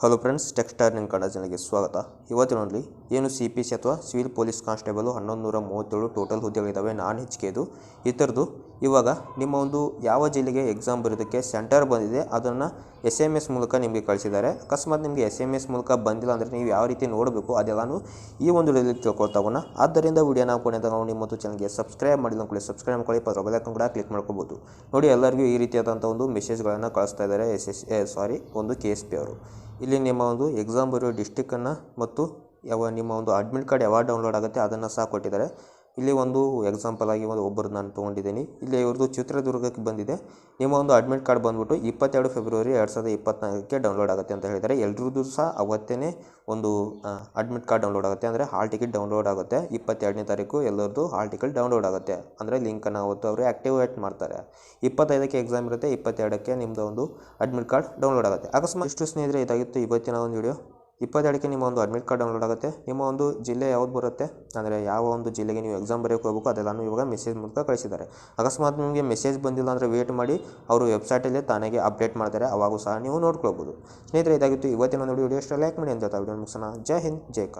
Hello friends, ಟೆಕ್ಸ್ಟಾರ್ ನಿಮ್ಮ ಕನ್ನಡ ಚಾನಲ್ಗೆ ಸ್ವಾಗತ. ಇವತ್ತಿನಲ್ಲಿ ಏನು CPC ಅಥವಾ ಸಿವಿಲ್ ಪೊಲೀಸ್ ಕಾನ್ಸ್ಟೇಬಲ್ 1137 ಟೋಟಲ್ ಹುದ್ದೆಗಳಿದ್ದಾವೆ, ನಾನ್ ಹೆಚ್ಚಿಗೆದು ಈ ಥರದ್ದು. ಇವಾಗ ನಿಮ್ಮ ಒಂದು ಯಾವ ಜಿಲ್ಲೆಗೆ ಎಕ್ಸಾಮ್ ಬರೋದಕ್ಕೆ ಸೆಂಟರ್ ಬಂದಿದೆ ಅದನ್ನು SMS ಮೂಲಕ ನಿಮಗೆ ಕಳಿಸಿದ್ದಾರೆ. ಅಕಸ್ಮಾತ್ ನಿಮಗೆ SMS ಮೂಲಕ ಬಂದಿಲ್ಲ ಅಂದರೆ ನೀವು ಯಾವ ರೀತಿ ನೋಡಬೇಕು ಅದೆಲ್ಲನೂ ಈ ಒಂದು ವಿಡಿಯೋದಲ್ಲಿ ತಿಳ್ಕೊಳ್ತಾ ಹೋಗೋಣ. ಆದ್ದರಿಂದ ವಿಡಿಯೋನ ಕೊನೆಗೆ ತಗೊಂಡು ನಿಮ್ಮ ಮತ್ತು ಚಾನಲ್ಗೆ ಸಬ್ಸ್ಕ್ರೈಬ್ ಮಾಡಿಲ್ಲ ಅಂದ್ಕೊಳ್ಳಿ, ಸಬ್ಸ್ಕ್ರೈಬ್ ಮಾಡ್ಕೊಳ್ಳಿ, ಪಕ್ಕದ ಬೆಲ್ ಐಕಾನ್ ಕೂಡ ಕ್ಲಿಕ್ ಮಾಡ್ಕೋಬೋದು. ನೋಡಿ, ಎಲ್ಲರಿಗೂ ಈ ರೀತಿಯಾದಂಥ ಒಂದು ಮೆಸೇಜ್ಗಳನ್ನು ಕಳಿಸ್ತಾ ಇದ್ದಾರೆ ಒಂದು KSP ಅವರು. ಇಲ್ಲಿ ನಿಮ್ಮ ಒಂದು ಎಕ್ಸಾಮ್ ಬರೋ ಡಿಸ್ಟಿಕ್ಕನ್ನು ಮತ್ತು ನಿಮ್ಮ ಒಂದು ಅಡ್ಮಿಟ್ ಕಾರ್ಡ್ ಯಾವಾಗ ಡೌನ್ಲೋಡ್ ಆಗುತ್ತೆ ಅದನ್ನು ಸಹ ಕೊಟ್ಟಿದ್ದಾರೆ. ಇಲ್ಲಿ ಒಂದು ಎಕ್ಸಾಂಪಲ್ ಆಗಿ ಒಬ್ಬರದ್ದು ನಾನು ತೊಗೊಂಡಿದ್ದೀನಿ. ಇಲ್ಲಿ ಇವ್ರದ್ದು ಚಿತ್ರದುರ್ಗಕ್ಕೆ ಬಂದಿದೆ. ನಿಮ್ಮ ಒಂದು ಅಡ್ಮಿಟ್ ಕಾರ್ಡ್ ಬಂದ್ಬಿಟ್ಟು 22 ಫೆಬ್ರವರಿ 2024ಕ್ಕೆ ಡೌನ್ಲೋಡ್ ಆಗುತ್ತೆ ಅಂತ ಹೇಳಿದ್ದಾರೆ. ಎಲ್ರದ್ದು ಸಹ ಅವತ್ತೇ ಒಂದು ಅಡ್ಮಿಟ್ ಕಾರ್ಡ್ ಡೌನ್ಲೋಡ್ ಆಗುತ್ತೆ, ಅಂದರೆ ಹಾಲ್ ಟಿಕೆಟ್ ಡೌನ್ಲೋಡ್ ಆಗುತ್ತೆ. 22ನೇ ತಾರೀಕು ಎಲ್ಲರದ್ದು ಹಾಲ್ ಟಿಕೆಟ್ ಡೌನ್ಲೋಡ್ ಆಗುತ್ತೆ, ಅಂದರೆ ಲಿಂಕನ್ನು ಅವತ್ತು ಅವರು ಆ್ಯಕ್ಟಿವೇಟ್ ಮಾಡ್ತಾರೆ. 25ಕ್ಕೆ ಎಕ್ಸಾಮ್ ಇರುತ್ತೆ, 22ಕ್ಕೆ ನಿಮ್ಮದು ಒಂದು ಅಡ್ಮಿಟ್ ಕಾರ್ಡ್ ಡೌನ್ಲೋಡ್ ಆಗುತ್ತೆ. ಅಕಸ್ಮಾತ್ ಇಷ್ಟು ಸ್ನೇಹಿತರೆ, ಇದಾಗಿತ್ತು ಇವತ್ತಿನ ಒಂದು ವಿಡಿಯೋ. 22ಕ್ಕೆ ನಿಮ್ಮ ಒಂದು ಅಡ್ಮಿಟ್ ಕಾರ್ಡ್ ಡೌನ್ಲೋಡ್ ಆಗುತ್ತೆ. ನಿಮ್ಮ ಒಂದು ಜಿಲ್ಲೆ ಯಾವ್ದು ಬರುತ್ತೆ, ಅಂದರೆ ಯಾವ ಒಂದು ಜಿಲ್ಲೆಗೆ ನೀವು ಎಕ್ಸಾಮ್ ಬರೆಯೋಕ್ಕೆ ಹೋಗಬೇಕು ಅದೆಲ್ಲನೂ ಇವಾಗ ಮೆಸೇಜ್ ಮೂಲಕ ಕಳಿಸಿದ್ದಾರೆ. ಅಕಸ್ಮಾತ್ ನಿಮಗೆ ಮೆಸೇಜ್ ಬಂದಿಲ್ಲ ಅಂದರೆ ವೇಟ್ ಮಾಡಿ, ಅವರು ವೆಬ್ಸೈಟಲ್ಲೇ ತಾನಾಗೆ ಅಪ್ಡೇಟ್ ಮಾಡ್ತಾರೆ, ಅವಾಗೂ ಸಹ ನೀವು ನೋಡ್ಕೊಳ್ಬೋದು. ಸ್ನೇಹಿತರೆ, ಇದಾಗಿತ್ತು ಇವತ್ತಿನ ಒಂದು ವಿಡಿಯೋ. ಇಷ್ಟ ಲೈಕ್ ಮಾಡಿ ಅಂತ ವಿಡಿಯೋ ಮುಗಿಸೋಣ. ಜೈ ಹಿಂದ್, ಜೈ ಕರ್ನಾಟಕ.